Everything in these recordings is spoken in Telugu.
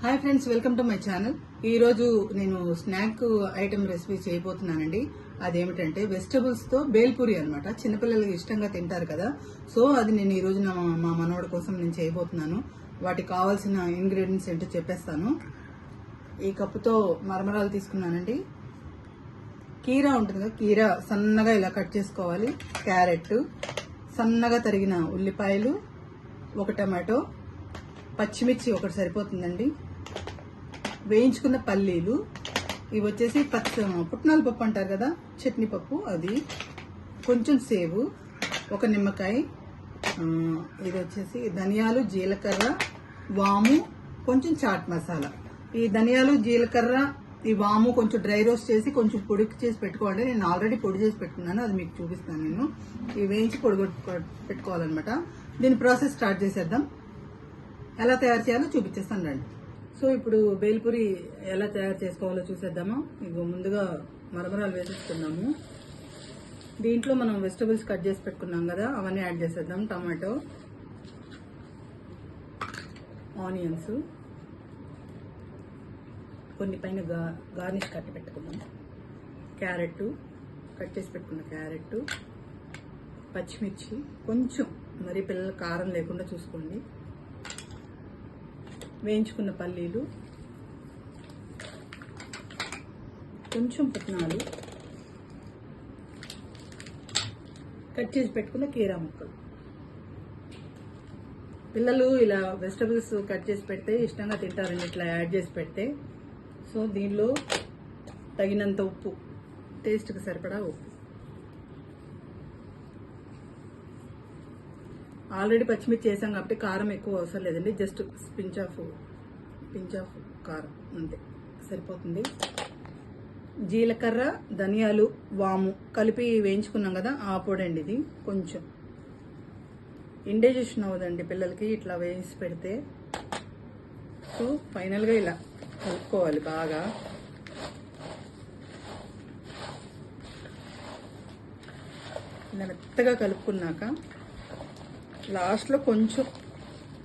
Hi friends, welcome to my channel. ఈరోజు నేను స్నాక్ ఐటమ్ రెసిపీ చేయబోతున్నానండి. అదేమిటంటే వెజిటబుల్స్ తో బేల్పూరి అనమాట. చిన్నపిల్లలు ఇష్టంగా తింటారు కదా, సో అది నేను ఈ రోజు మా మనవడి కోసం నేను చేయబోతున్నాను. వాటికి కావాల్సిన ఇంగ్రీడియంట్స్ ఏంటో చెప్పేస్తాను. ఈ కప్పుతో మరమరాలు తీసుకున్నానండి. కీరా ఉంటుంది కదా, కీరా సన్నగా ఇలా కట్ చేసుకోవాలి. క్యారెట్, సన్నగా తరిగిన ఉల్లిపాయలు, ఒక టమాటో, పచ్చిమిర్చి ఒకటి సరిపోతుందండి, వేయించుకున్న పల్లీలు, ఇవి వచ్చేసి పుట్నాల పప్పు అంటారు కదా, చట్నీ పప్పు, అది కొంచెం సేవు, ఒక నిమ్మకాయ, ఇది వచ్చేసి ధనియాలు, జీలకర్ర, వాము, కొంచెం చాట్ మసాలా. ఈ ధనియాలు, జీలకర్ర, ఈ వాము కొంచెం డ్రై రోస్ట్ చేసి కొంచెం పొడి చేసి పెట్టుకోండి. నేను ఆల్రెడీ పొడి చేసి పెట్టుకున్నాను, అది మీకు చూపిస్తాను. నేను ఇవి వేయించి పొడి పెట్టుకోవాలన్నమాట. దీని ప్రాసెస్ స్టార్ట్ చేసేద్దాం. ఎలా తయారు చేయాలో చూపించేస్తాను రండి. సో ఇప్పుడు బేల్పూరి ఎలా తయారు చేసుకోవాలో చూసేద్దామా. ఇగో ముందుగా మరమరాలు వేసేసుకున్నాము. దీంట్లో మనం వెజిటబుల్స్ కట్ చేసి పెట్టుకున్నాం కదా, అవన్నీ యాడ్ చేసేద్దాం. టమాటో, ఆనియన్స్, కొన్ని పైన గార్నిష్ కట్టి పెట్టుకున్నాం. క్యారెట్, కట్ చేసి పెట్టుకున్న క్యారెట్, పచ్చిమిర్చి, కొంచెం మరి పిల్లల కారం లేకుండా చూసుకోండి, వేయించుకున్న పల్లీలు, కొంచెం పుట్నాలు, కట్ చేసి పెట్టుకున్న కీరా ముక్కలు. పిల్లలు ఇలా వెజిటబుల్స్ కట్ చేసి పెడితే ఇష్టంగా తింటారండి, ఇట్లా యాడ్ చేసి పెడితే. సో దీనిలో తగినంత ఉప్పు, టేస్ట్కి సరిపడా ఉప్పు. ఆల్రెడీ పచ్చిమిర్చి చేసాం కాబట్టి కారం ఎక్కువ అవసరం లేదండి, జస్ట్ పించ్ ఆఫ్ కారం అంతే సరిపోతుంది. జీలకర్ర, ధనియాలు, వాము కలిపి వేయించుకున్నాం కదా, ఆ పొడి అండి ఇది. కొంచెం ఇండైజెషన్ అవ్వదండి పిల్లలకి ఇట్లా వేయించి పెడితే. సో ఫైనల్గా ఇలా కలుపుకోవాలి బాగా. ఇలా మెత్తగా కలుపుకున్నాక లాస్ట్లో కొంచెం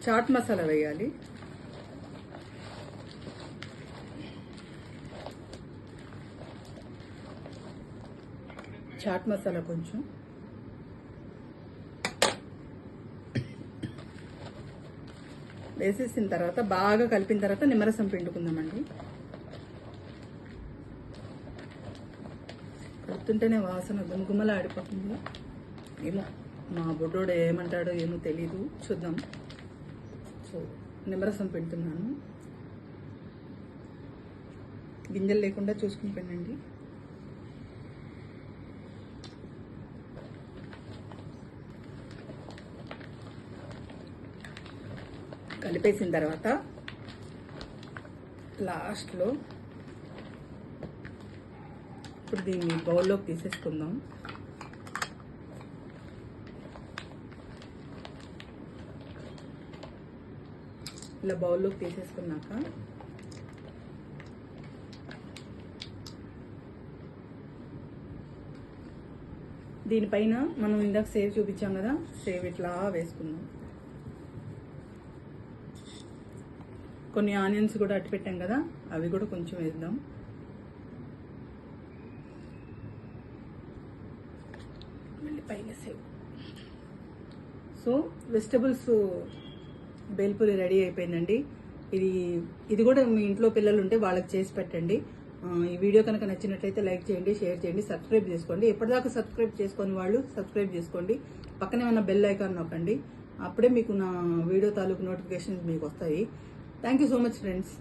చాట్ మసాలా వేయాలి. చాట్ మసాలా కొంచెం, వేసేసిన తర్వాత బాగా కలిపిన తర్వాత నిమ్మరసం పిండుకుందామండి. కలుపుతుంటేనే వాసన గుమగుమలా ఆడిపోతుంది. ఏమో మా బొడ్డోడు ఏమంటాడో ఏమో తెలీదు, చూద్దాం. సో నిమ్మరసం పిండుతున్నాను. గింజలు లేకుండా చూసుకుని పిండండి. కలిపేసిన తర్వాత లాస్ట్లో ఇప్పుడు దీన్ని బౌల్లోకి తీసేసుకుందాం. ఇలా బౌల్లోకి తీసేసుకున్నాక దీనిపైన మనం ఇందాక సేవ్ చూపించాం కదా, సేవ్ ఇట్లా వేసుకుందాం. కొన్ని ఆనియన్స్ కూడా అట్టు పెట్టాం కదా, అవి కూడా కొంచెం వేద్దాం. మళ్ళీ పైన save. So vegetables bhelpuri ready అయిపోయిందండి. ఇది కూడా మీ ఇంట్లో పిల్లలు ఉంటే వాళ్ళకి చేసి పెట్టండి. ఈ వీడియో కనుక నచ్చినట్లయితే లైక్ చేయండి, షేర్ చేయండి, సబ్స్క్రైబ్ చేసుకోండి. ఎప్పటిదాకా సబ్స్క్రైబ్ చేసుకొని వాళ్ళు సబ్స్క్రైబ్ చేసుకోండి. పక్కనే ఉన్న బెల్ ఐకాన్ నొక్కండి, అప్పుడే మీకు నా వీడియో తాలూకు నోటిఫికేషన్స్ మీకు వస్తాయి. Thank you so much friends.